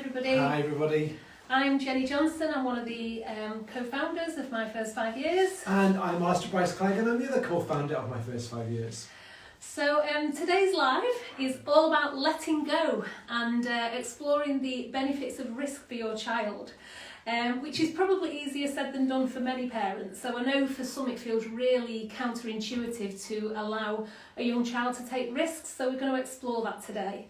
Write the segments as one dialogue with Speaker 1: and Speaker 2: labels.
Speaker 1: everybody.
Speaker 2: Hi everybody.
Speaker 1: I'm Jenny Johnson. I'm one of the co-founders of My First 5 Years.
Speaker 2: And I'm Master Bryce Clegg and I'm the other co-founder of My First 5 Years.
Speaker 1: So today's live is all about letting go and exploring the benefits of risk for your child, which is probably easier said than done for many parents. So I know for some it feels really counterintuitive to allow a young child to take risks, so we're going to explore that today.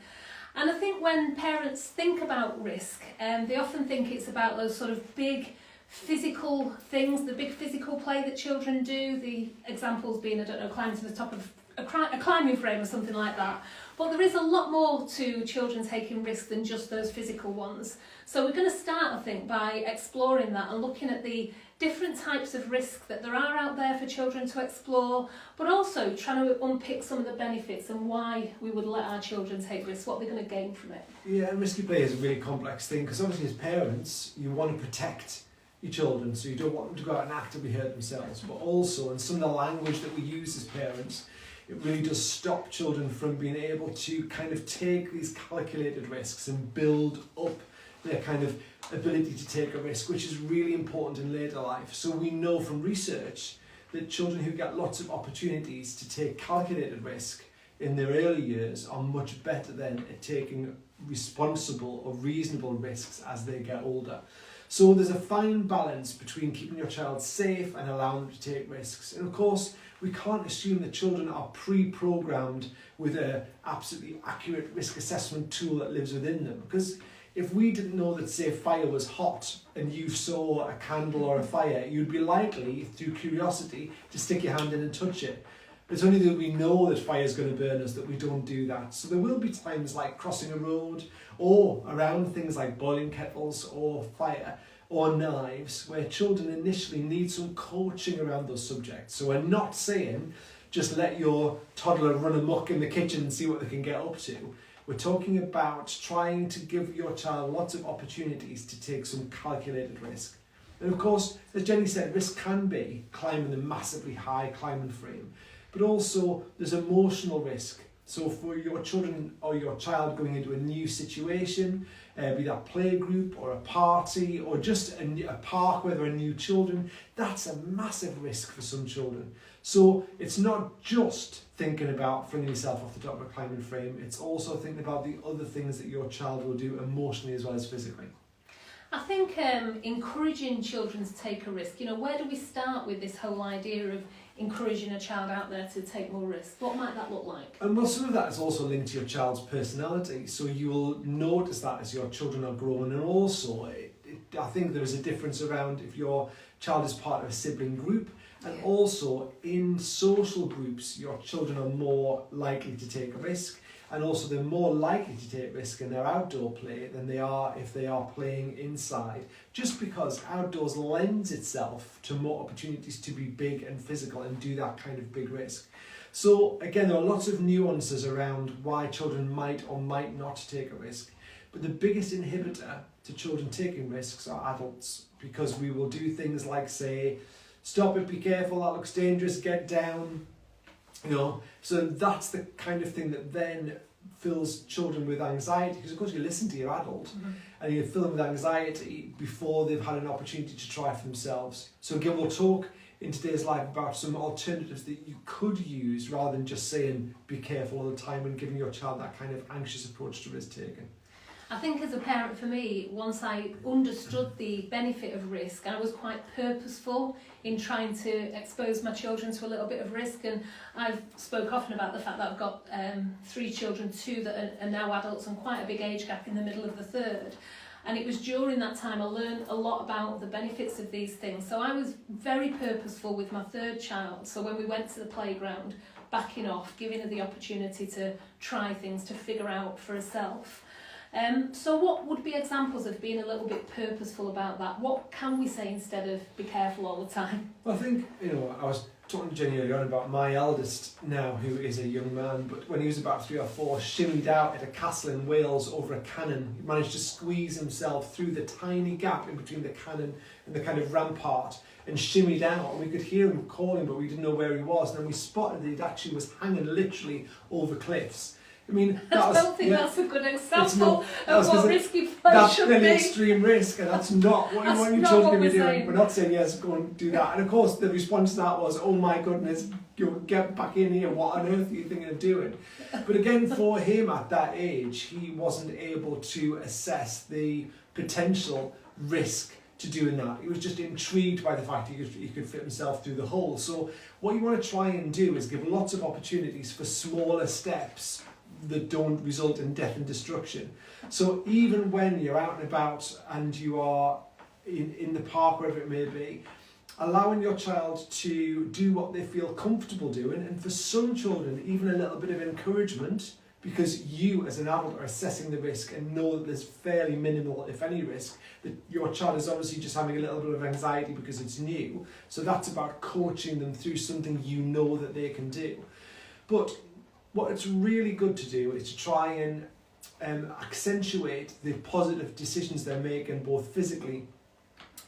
Speaker 1: And I think when parents think about risk, they often think it's about those sort of big physical things, the big physical play that children do, the examples being, I don't know, climbing to the top of a climbing frame or something like that. But there is a lot more to children taking risks than just those physical ones. So we're going to start, I think, by exploring that and looking at the different types of risk that there are out there for children to explore, but also trying to unpick some of the benefits and why we would let our children take risks, what they're going to gain from it.
Speaker 2: Yeah, and risky play is a really complex thing because obviously as parents you want to protect your children, so you don't want them to go out and actively hurt themselves, but also in some of the language that we use as parents, it really does stop children from being able to kind of take these calculated risks and build up their kind of ability to take a risk, which is really important in later life. So we know from research that children who get lots of opportunities to take calculated risk in their early years are much better than at taking responsible or reasonable risks as they get older. So there's a fine balance between keeping your child safe and allowing them to take risks. And of course, we can't assume that children are pre-programmed with an absolutely accurate risk assessment tool that lives within them. Because if we didn't know that, say, fire was hot and you saw a candle or a fire, you'd be likely, through curiosity, to stick your hand in and touch it. But it's only that we know that fire is going to burn us that we don't do that. So there will be times like crossing a road or around things like boiling kettles or fire or knives where children initially need some coaching around those subjects. So we're not saying just let your toddler run amok in the kitchen and see what they can get up to. We're talking about trying to give your child lots of opportunities to take some calculated risk. And of course, as Jenny said, risk can be climbing the massively high climbing frame, but also there's emotional risk. So for your children or your child going into a new situation, be that playgroup or a party or just a park where there are new children, that's a massive risk for some children. So it's not just thinking about flinging yourself off the top of a climbing frame, it's also thinking about the other things that your child will do emotionally as well as physically.
Speaker 1: I think encouraging children to take a risk, where do we start with this whole idea of encouraging a child out there to take more risks? What might that look like?
Speaker 2: And well, some of that is also linked to your child's personality. So you will notice that as your children are growing, and also I think there is a difference around if your child is part of a sibling group, and also in social groups your children are more likely to take a risk, and also they're more likely to take risk in their outdoor play than they are if they are playing inside, just because outdoors lends itself to more opportunities to be big and physical and do that kind of big risk. So again, there are lots of nuances around why children might or might not take a risk, but the biggest inhibitor to children taking risks are adults, because we will do things like say, stop it, be careful, that looks dangerous, get down. So that's the kind of thing that then fills children with anxiety, because of course you listen to your adult and you fill them with anxiety before they've had an opportunity to try for themselves. So again, we'll talk in today's life about some alternatives that you could use rather than just saying be careful all the time and giving your child that kind of anxious approach to risk taking.
Speaker 1: I think as a parent, for me, once I understood the benefit of risk, I was quite purposeful in trying to expose my children to a little bit of risk. And I've spoke often about the fact that I've got 3 children, 2 that are now adults, and quite a big age gap in the middle of the third. And it was during that time I learned a lot about the benefits of these things. So I was very purposeful with my third child. So when we went to the playground, backing off, giving her the opportunity to try things, to figure out for herself. So what would be examples of being a little bit purposeful about that? What can we say instead of be careful all the time?
Speaker 2: Well, I think, I was talking to Jenny earlier on about my eldest now, who is a young man, but when he was about 3 or 4, shimmied out at a castle in Wales over a cannon. He managed to squeeze himself through the tiny gap in between the cannon and the kind of rampart and shimmied out. And we could hear him calling, but we didn't know where he was. And then we spotted that he actually was hanging literally over cliffs. I mean,
Speaker 1: I don't think that's a good example of what risky play
Speaker 2: that's
Speaker 1: should
Speaker 2: really
Speaker 1: be.
Speaker 2: extreme risk, and that's not what you want your children to be doing. We're not saying, yes, go and do that. And of course, the response to that was, oh my goodness, you get back in here, what on earth are you thinking of doing? But again, for him at that age, he wasn't able to assess the potential risk to doing that. He was just intrigued by the fact he could fit himself through the hole. So what you want to try and do is give lots of opportunities for smaller steps that don't result in death and destruction. So even when you're out and about and you are in the park, wherever it may be, allowing your child to do what they feel comfortable doing, and for some children even a little bit of encouragement, because you as an adult are assessing the risk and know that there's fairly minimal, if any, risk, that your child is obviously just having a little bit of anxiety because it's new. So that's about coaching them through something you know that they can do. But what it's really good to do is to try and accentuate the positive decisions they're making, both physically,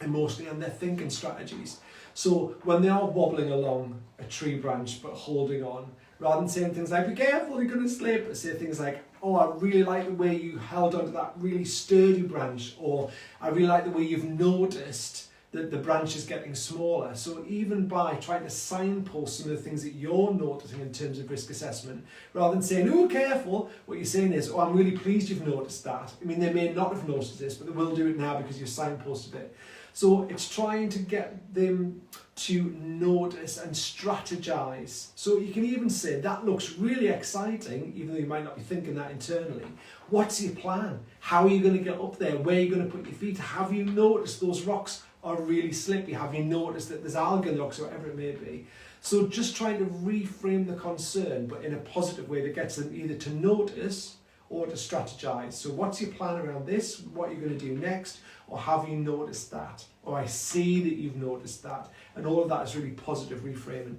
Speaker 2: emotionally, and their thinking strategies. So when they are wobbling along a tree branch but holding on, rather than saying things like, be careful, you're going to slip, say things like, oh, I really like the way you held onto that really sturdy branch, or I really like the way you've noticed that the branch is getting smaller. So even by trying to signpost some of the things that you're noticing in terms of risk assessment, rather than saying, oh, careful, what you're saying is, oh, I'm really pleased you've noticed that. I mean, they may not have noticed this, but they will do it now because you've signposted it. So it's trying to get them to notice and strategize. So you can even say, that looks really exciting, even though you might not be thinking that internally. What's your plan? How are you going to get up there? Where are you going to put your feet? Have you noticed those rocks are really slippy? Have you noticed that there's algae in the rocks, or whatever it may be? So just trying to reframe the concern, but in a positive way that gets them either to notice or to strategize. So what's your plan around this? What are you going to do next? Or have you noticed that? Or I see that you've noticed that. And all of that is really positive reframing.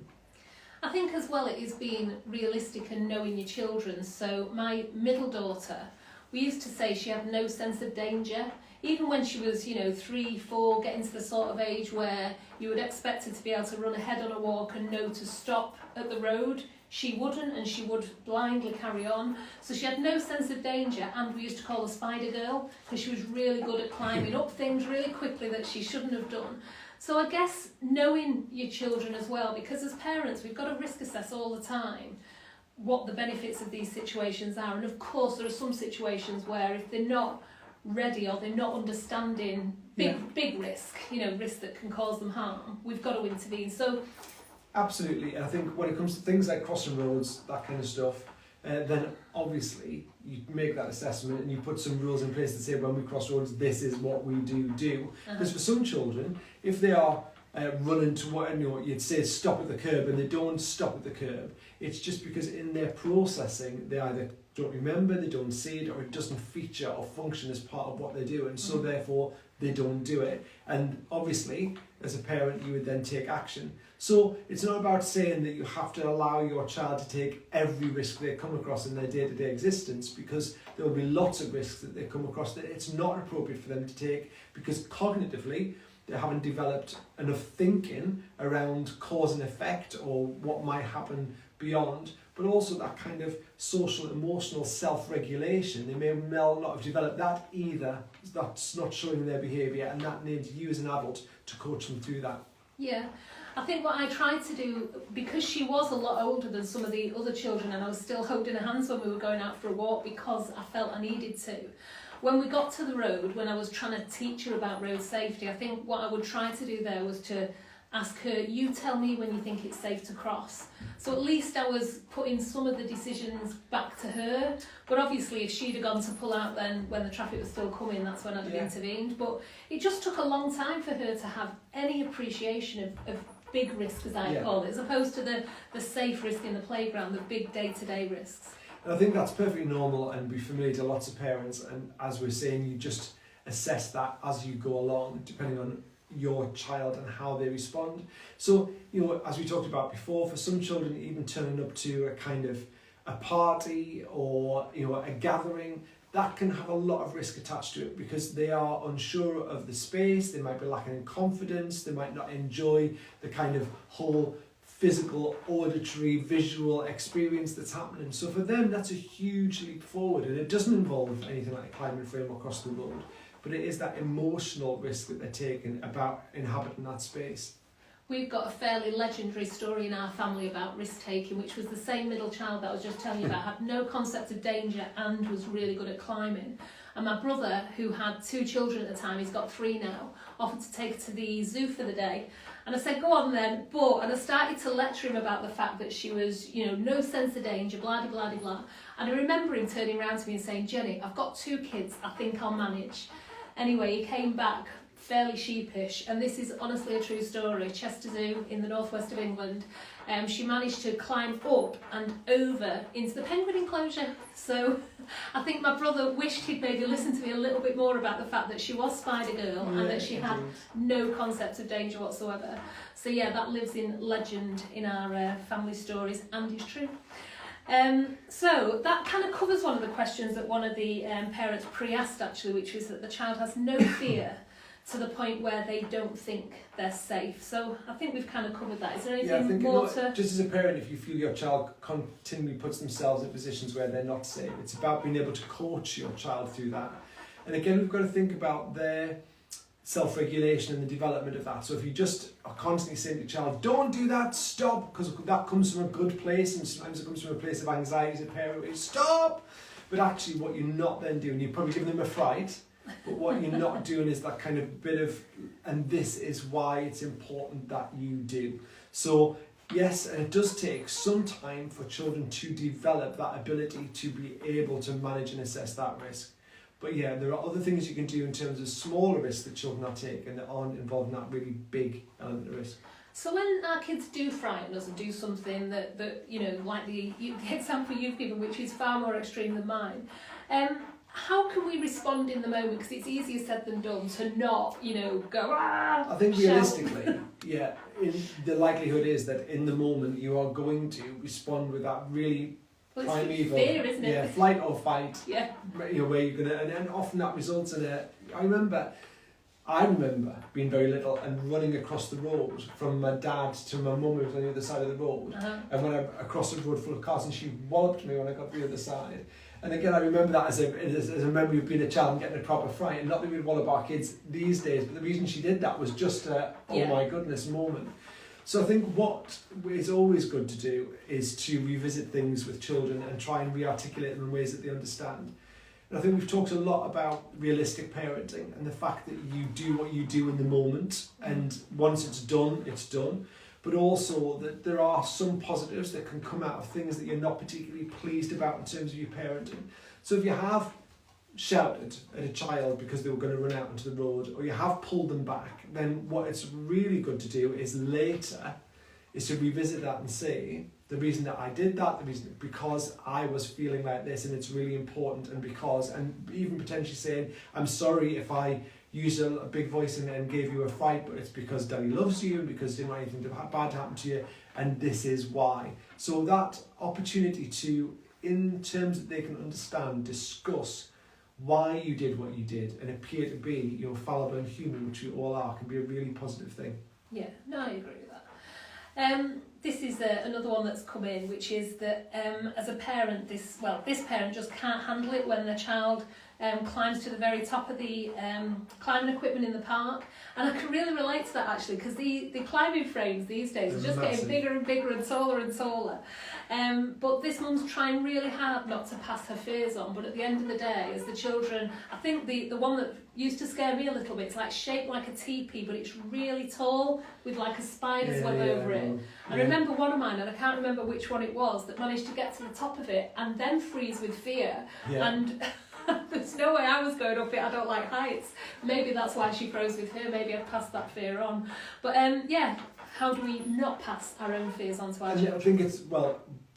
Speaker 1: I think as well it is being realistic and knowing your children. So my middle daughter, we used to say she had no sense of danger. Even when she was, 3, 4, getting to the sort of age where you would expect her to be able to run ahead on a walk and know to stop at the road, she wouldn't, and she would blindly carry on. So she had no sense of danger, and we used to call her Spider Girl because she was really good at climbing up things really quickly that she shouldn't have done. So I guess knowing your children as well, because as parents we've got to risk assess all the time what the benefits of these situations are. And of course there are some situations where if they're not ready or they're not understanding big risk, risk that can cause them harm, we've got to intervene. So
Speaker 2: absolutely, and I think when it comes to things like crossing roads, that kind of stuff, then obviously you make that assessment and you put some rules in place that say when we cross roads, this is what we do. Because for some children, if they are running to what you'd say stop at the curb and they don't stop at the curb, it's just because in their processing they either don't remember, they don't see it, or it doesn't feature or function as part of what they're doing, so therefore they don't do it. And obviously as a parent you would then take action. So it's not about saying that you have to allow your child to take every risk they come across in their day-to-day existence, because there will be lots of risks that they come across that it's not appropriate for them to take, because cognitively they haven't developed enough thinking around cause and effect or what might happen beyond, but also that kind of social, emotional self-regulation. They may well not have developed that either. That's not showing their behaviour, and that needs you as an adult to coach them through that.
Speaker 1: Yeah, I think what I tried to do, because she was a lot older than some of the other children and I was still holding her hands when we were going out for a walk because I felt I needed to. When we got to the road, when I was trying to teach her about road safety, I think what I would try to do there was to ask her, you tell me when you think it's safe to cross. So at least I was putting some of the decisions back to her. But obviously if she'd have gone to pull out then when the traffic was still coming, that's when I'd have intervened. But it just took a long time for her to have any appreciation of big risk, as I call it, as opposed to the safe risk in the playground, the big day-to-day risks.
Speaker 2: And I think that's perfectly normal and be familiar to lots of parents, and as we're saying, you just assess that as you go along, depending on your child and how they respond. So, as we talked about before, for some children, even turning up to a kind of a party or a gathering, that can have a lot of risk attached to it because they are unsure of the space, they might be lacking in confidence, they might not enjoy the kind of whole physical, auditory, visual experience that's happening. So for them, that's a huge leap forward, and it doesn't involve anything like a climbing frame across the road, but it is that emotional risk that they're taking about inhabiting that space.
Speaker 1: We've got a fairly legendary story in our family about risk taking, which was the same middle child that I was just telling you about, had no concept of danger and was really good at climbing. And my brother, who had 2 children at the time, he's got 3 now, offered to take her to the zoo for the day. And I said, go on then, and I started to lecture him about the fact that she was, no sense of danger, blah, blah, blah, blah. And I remember him turning around to me and saying, Jenny, I've got 2 kids, I think I'll manage. Anyway, he came back fairly sheepish, and this is honestly a true story. Chester Zoo in the northwest of England. She managed to climb up and over into the penguin enclosure. So I think my brother wished he'd maybe listened to me a little bit more about the fact that she was Spider Girl and that she had no concept of danger whatsoever. So yeah, that lives in legend in our family stories and is true. So that kind of covers one of the questions that one of the parents pre-asked actually, which was that the child has no fear to the point where they don't think they're safe. So I think we've kind of covered that. Is there anything more to...
Speaker 2: Just as a parent, if you feel your child continually puts themselves in positions where they're not safe, it's about being able to coach your child through that. And again, we've got to think about their self-regulation and the development of that. So if you just are constantly saying to your child, don't do that, stop, because that comes from a good place, and sometimes it comes from a place of anxiety as a parent, stop! But actually what you're not then doing, you're probably giving them a fright, but what you're not doing is that kind of bit of, and this is why it's important that you do. So yes, and it does take some time for children to develop that ability to be able to manage and assess that risk. But yeah, there are other things you can do in terms of smaller risks that children are taking that aren't involved in that really big element of risk.
Speaker 1: So when our kids do frighten us and do something that like the example you've given, which is far more extreme than mine, how can we respond in the moment? Because it's easier said than done to not, go, ah!
Speaker 2: I think realistically, the likelihood is that in the moment you are going to respond with that really primeval
Speaker 1: fear, isn't it?
Speaker 2: Yeah, flight or fight.
Speaker 1: Yeah.
Speaker 2: Where you're gonna, and often that results in a. I remember being very little and running across the road from my dad to my mum, who was on the other side of the road, and when I across the road full of cars, and she walloped me when I got to the other side. And again, I remember that as a memory of being a child and getting a proper fright, and not that we'd wallop our kids these days, but the reason she did that was just a my goodness moment. So I think what is always good to do is to revisit things with children and try and re-articulate them in ways that they understand. And I think we've talked a lot about realistic parenting and the fact that you do what you do in the moment, and once it's done. But also that there are some positives that can come out of things that you're not particularly pleased about in terms of your parenting. So if you have shouted at a child because they were going to run out onto the road, or you have pulled them back, then what it's really good to do is later is to revisit that and say, the reason that I did that, because I was feeling like this, and it's really important, and even potentially saying, I'm sorry if I used a big voice and gave you a fright, but it's because Daddy loves you and because didn't want anything bad to happen to you, and this is why. So that opportunity to, in terms that they can understand, discuss why you did what you did and appear to be fallible and human, which we all are, can be a really positive thing.
Speaker 1: Yeah, no, I agree with that. This is another one that's come in, which is that as a parent, this parent just can't handle it when their child climbs to the very top of the climbing equipment in the park. And I can really relate to that actually, because the climbing frames these days are just getting bigger and bigger and taller and taller. But this mum's trying really hard not to pass her fears on, but at the end of the day, as the children, I think the one that used to scare me a little bit, it's like shaped like a teepee, but it's really tall with like a spider's web over it. I remember one of mine, and I can't remember which one it was, that managed to get to the top of it and then freeze with fear. And there's no way I was going up it. I don't like heights. Maybe that's why she froze with her. Maybe I've passed that fear on. But how do we not pass our own fears on to our children?
Speaker 2: I think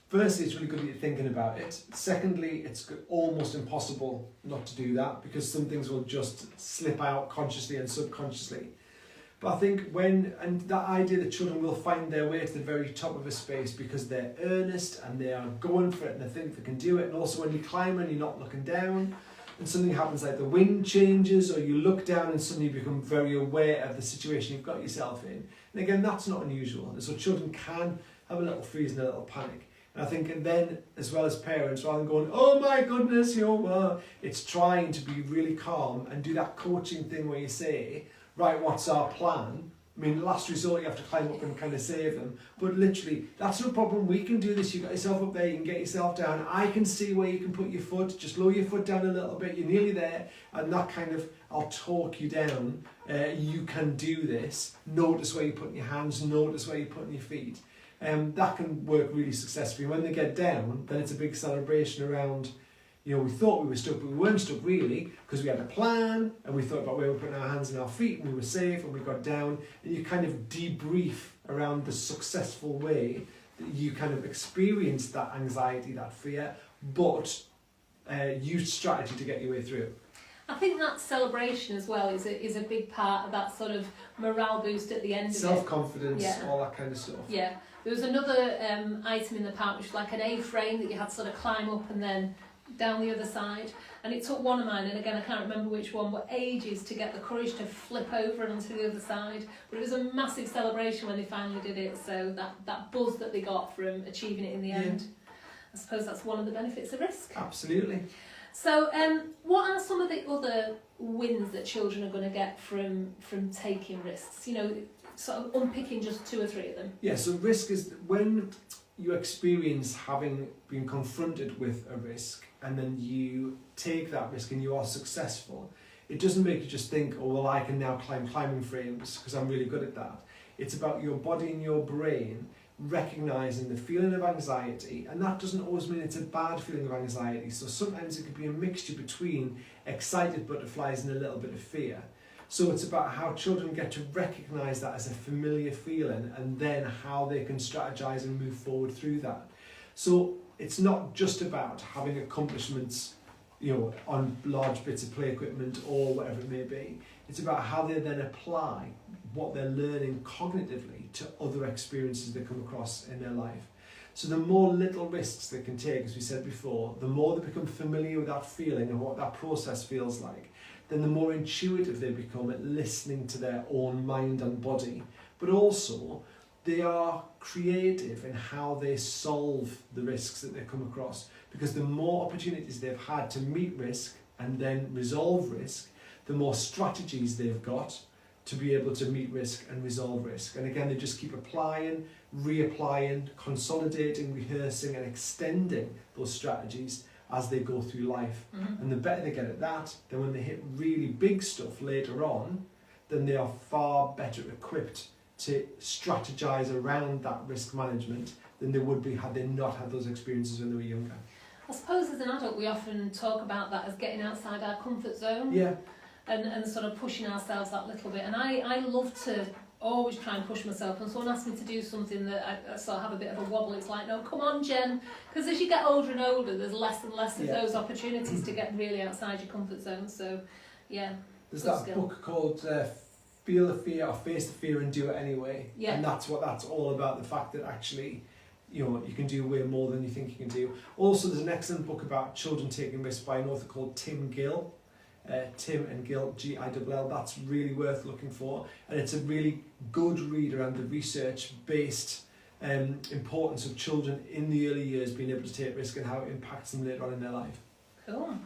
Speaker 2: firstly, it's really good that you're thinking about it. Secondly, it's almost impossible not to do that, because some things will just slip out consciously and subconsciously. But I think that idea that children will find their way to the very top of a space because they're earnest and they are going for it and they think they can do it. And also when you climb and you're not looking down, and something happens like the wind changes, or you look down and suddenly become very aware of the situation you've got yourself in, And again, that's not unusual. And so children can have a little freeze and a little panic. And I think, and then as well as parents, rather than going, oh my goodness, it's trying to be really calm and do that coaching thing where you say, right, what's our plan? I mean, last resort, you have to climb up and kind of save them. But literally, that's no problem. We can do this. You got yourself up there. You can get yourself down. I can see where you can put your foot. Just lower your foot down a little bit. You're nearly there. And that kind of, I'll talk you down. You can do this. Notice where you're putting your hands. Notice where you're putting your feet. That can work really successfully. When they get down, then it's a big celebration around, we thought we were stuck, but we weren't stuck really, because we had a plan, and we thought about where we were putting our hands and our feet, and we were safe, and we got down, and you kind of debrief around the successful way that you kind of experienced that anxiety, that fear, but used strategy to get your way through it.
Speaker 1: I think that celebration as well is a big part of that sort of morale boost at the end of it.
Speaker 2: Self-confidence, all that kind of stuff.
Speaker 1: Yeah. There was another item in the park which was like an A-frame that you had to sort of climb up and then down the other side. And it took one of mine, and again I can't remember which one, but ages to get the courage to flip over and onto the other side. But it was a massive celebration when they finally did it, so that buzz that they got from achieving it in the end. I suppose that's one of the benefits of risk.
Speaker 2: Absolutely.
Speaker 1: So what are some of the other wins that children are going to get from taking risks? Sort of unpicking just 2 or 3 of them. Yeah,
Speaker 2: so risk is when you experience having been confronted with a risk and then you take that risk and you are successful. It doesn't make you just think, oh, well, I can now climb climbing frames because I'm really good at that. It's about your body and your brain recognising the feeling of anxiety, and that doesn't always mean it's a bad feeling of anxiety. So sometimes it could be a mixture between excited butterflies and a little bit of fear. So it's about how children get to recognise that as a familiar feeling and then how they can strategise and move forward through that. So it's not just about having accomplishments, on large bits of play equipment or whatever it may be. It's about how they then apply what they're learning cognitively to other experiences they come across in their life. So the more little risks they can take, as we said before, the more they become familiar with that feeling and what that process feels like, then the more intuitive they become at listening to their own mind and body. But also, they are creative in how they solve the risks that they come across, because the more opportunities they've had to meet risk and then resolve risk, the more strategies they've got to be able to meet risk and resolve risk. And again, they just keep applying, reapplying, consolidating, rehearsing and extending those strategies as they go through life. Mm-hmm. And the better they get at that, then when they hit really big stuff later on, then they are far better equipped to strategize around that risk management than they would be had they not had those experiences when they were younger.
Speaker 1: I suppose as an adult we often talk about that as getting outside our comfort zone.
Speaker 2: Yeah.
Speaker 1: And sort of pushing ourselves that little bit. And I love to always try and push myself. When someone asks me to do something that I sort of have a bit of a wobble, it's like, no, come on, Jen. Because as you get older and older, there's less and less of those opportunities to get really outside your comfort zone. So, yeah.
Speaker 2: There's that book called Feel the Fear or Face the Fear and Do It Anyway. Yeah. And that's what that's all about, the fact that actually, you can do way more than you think you can do. Also, there's an excellent book about children taking risks by an author called Tim Gill. Tim and Gill, Gill, that's really worth looking for, and it's a really good read around the research-based importance of children in the early years being able to take risk and how it impacts them later on in their life.
Speaker 1: Cool.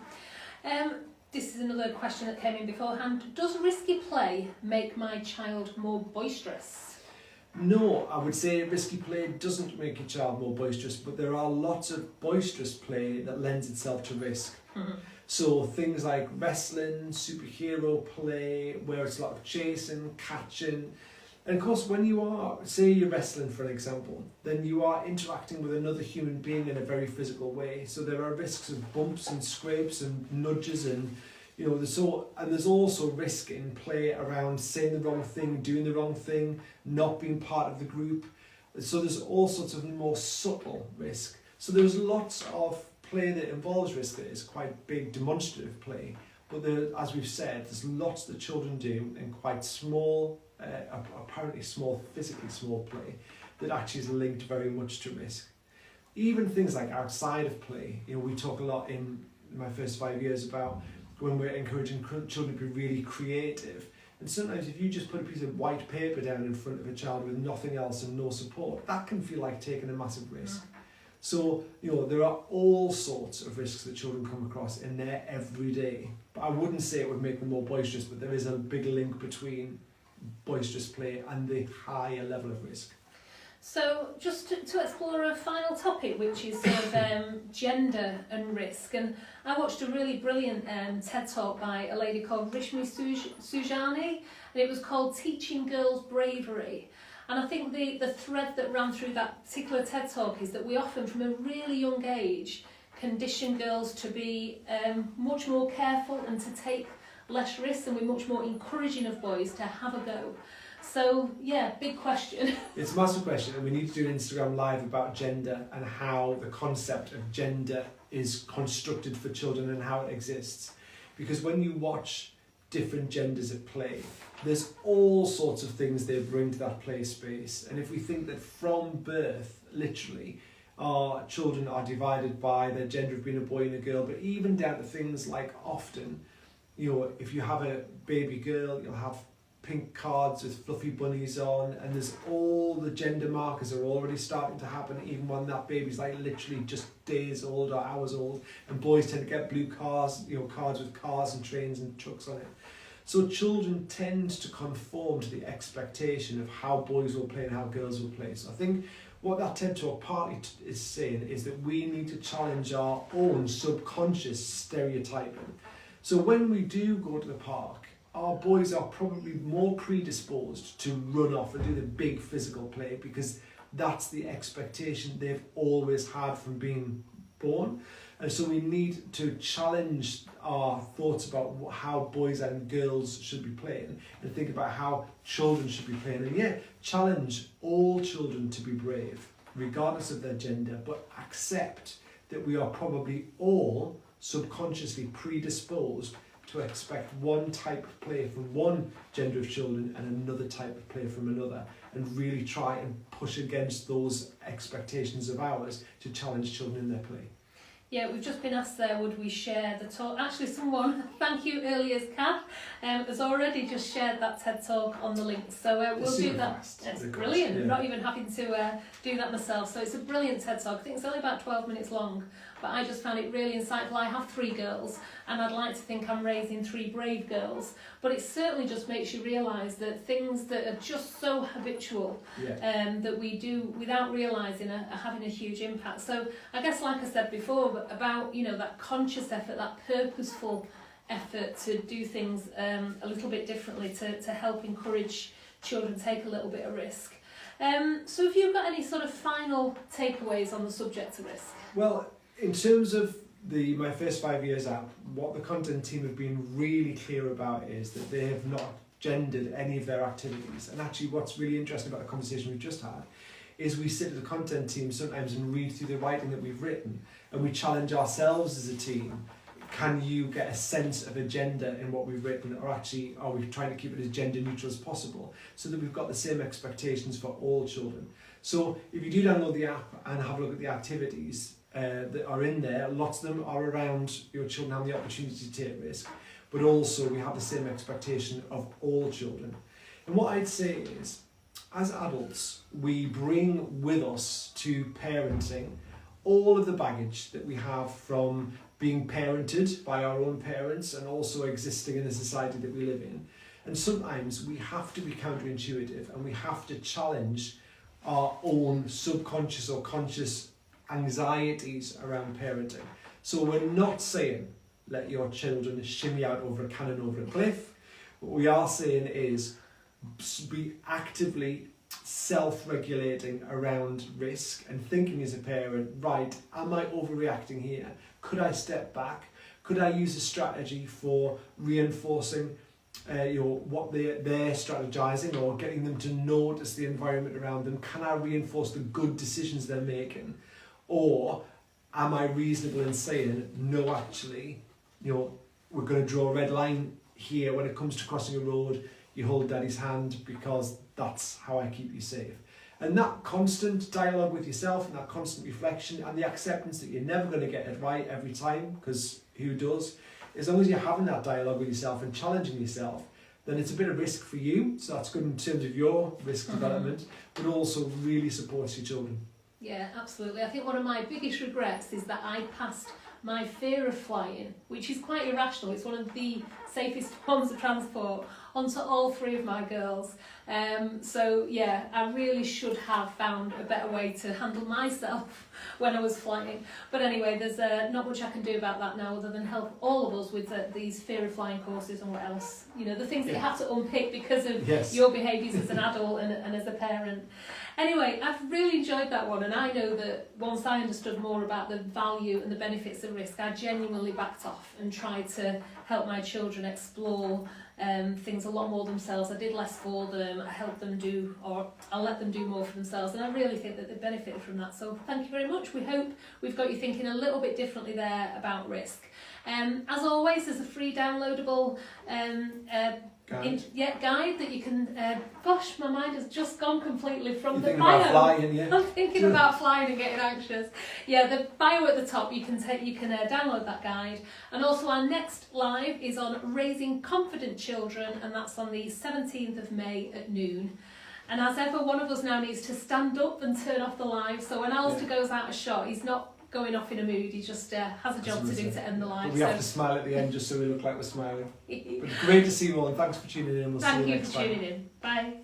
Speaker 1: This is another question that came in beforehand. Does risky play make my child more boisterous?
Speaker 2: No, I would say risky play doesn't make your child more boisterous, but there are lots of boisterous play that lends itself to risk. Mm-hmm. So things like wrestling, superhero play, where it's a lot of chasing, catching. And of course, when you are, say you're wrestling for an example, then you are interacting with another human being in a very physical way. So there are risks of bumps and scrapes and nudges and, there's also risk in play around saying the wrong thing, doing the wrong thing, not being part of the group. So there's all sorts of more subtle risk. So there's lots of play that involves risk that is quite big demonstrative play, but there, as we've said, there's lots that children do in quite small, apparently small, physically small play that actually is linked very much to risk. Even things like outside of play, we talk a lot in my first 5 years about when we're encouraging children to be really creative, And sometimes if you just put a piece of white paper down in front of a child with nothing else and no support, that can feel like taking a massive risk. So, there are all sorts of risks that children come across in their everyday. But I wouldn't say it would make them more boisterous, but there is a big link between boisterous play and the higher level of risk.
Speaker 1: So just to explore a final topic, which is sort of gender and risk. And I watched a really brilliant TED Talk by a lady called Rishmi Sujani, and it was called Teaching Girls Bravery. And I think the thread that ran through that particular TED Talk is that we often, from a really young age, condition girls to be much more careful and to take less risks, and we're much more encouraging of boys to have a go. So, yeah, big question.
Speaker 2: It's a massive question, and we need to do an Instagram live about gender and how the concept of gender is constructed for children and how it exists. Because when you watch different genders at play, there's all sorts of things they bring to that play space. And if we think that from birth, literally, our children are divided by their gender of being a boy and a girl, but even down to things like often, if you have a baby girl, you'll have pink cards with fluffy bunnies on, and there's all the gender markers are already starting to happen even when that baby's like literally just days old or hours old, and boys tend to get blue cars, cards with cars and trains and trucks on it. So children tend to conform to the expectation of how boys will play and how girls will play. So I think what that TED Talk partly is saying is that we need to challenge our own subconscious stereotyping. So when we do go to the park, our boys are probably more predisposed to run off and do the big physical play because that's the expectation they've always had from being born. And so we need to challenge our thoughts about how boys and girls should be playing and think about how children should be playing. And challenge all children to be brave, regardless of their gender, but accept that we are probably all subconsciously predisposed to expect one type of play from one gender of children and another type of play from another, and really try and push against those expectations of ours to challenge children in their play.
Speaker 1: Yeah, we've just been asked there, would we share the talk? Actually, someone, thank you earlier, Kath, has already just shared that TED Talk on the link. So we'll do that. It's brilliant. I'm not even having to do that myself. So it's a brilliant TED Talk. I think it's only about 12 minutes long, but I just found it really insightful. I have 3 girls, and I'd like to think I'm raising 3 brave girls. But it certainly just makes you realise that things that are just so habitual that we do without realising are having a huge impact. So I guess, like I said before, about that conscious effort, that purposeful effort to do things a little bit differently to help encourage children to take a little bit of risk. So have you got any sort of final takeaways on the subject of risk?
Speaker 2: Well, in terms of my first 5 years out, what the content team have been really clear about is that they have not gendered any of their activities. And actually what's really interesting about the conversation we've just had is we sit as a content team sometimes and read through the writing that we've written, and we challenge ourselves as a team. Can you get a sense of a gender in what we've written, or actually are we trying to keep it as gender neutral as possible so that we've got the same expectations for all children? So if you do download the app and have a look at the activities that are in there, lots of them are around your children having the opportunity to take risk, but also we have the same expectation of all children. And what I'd say is, as adults, we bring with us to parenting all of the baggage that we have from being parented by our own parents and also existing in the society that we live in. And sometimes we have to be counterintuitive and we have to challenge our own subconscious or conscious anxieties around parenting. So we're not saying let your children shimmy out over a cannon over a cliff. What we are saying is be actively self-regulating around risk and thinking as a parent, right, am I overreacting here? Could I step back? Could I use a strategy for reinforcing what they're strategizing or getting them to notice the environment around them? Can I reinforce the good decisions they're making? Or am I reasonable in saying, no, actually, we're going to draw a red line here when it comes to crossing a road, you hold daddy's hand because that's how I keep you safe. And that constant dialogue with yourself and that constant reflection and the acceptance that you're never going to get it right every time, because who does? As long as you're having that dialogue with yourself and challenging yourself, then it's a bit of risk for you. So that's good in terms of your risk development, but also really supports your children.
Speaker 1: Yeah, absolutely. I think one of my biggest regrets is that I passed my fear of flying, which is quite irrational. It's one of the safest forms of transport, onto all three of my girls. So yeah, I really should have found a better way to handle myself when I was flying. But anyway, there's not much I can do about that now other than help all of us with these fear of flying courses and what else. You know, the things that you have to unpick because of your behaviours as an adult and as a parent. Anyway, I've really enjoyed that one, and I know that once I understood more about the value and the benefits of risk, I genuinely backed off and tried to help my children explore things a lot more themselves. I did less for them, I helped them do, or I let them do more for themselves, and I really think that they benefited from that. So thank you very much. We hope we've got you thinking a little bit differently there about risk. As always, there's a free downloadable guide that you can. Gosh, my mind has just gone completely from the bio.
Speaker 2: About flying, yeah.
Speaker 1: I'm thinking about flying and getting anxious. Yeah, the bio at the top. You can download that guide, and also our next live is on raising confident children, and that's on the 17th of May at noon. And as ever, one of us now needs to stand up and turn off the live. So when Alistair goes out of shot, he's not going off in a mood, he just has a job to do to end the live.
Speaker 2: But we have to smile at the end just so we look like we're smiling. But great to see you all, and thanks for tuning in. We'll see you next time.
Speaker 1: Thank you for tuning in. Bye.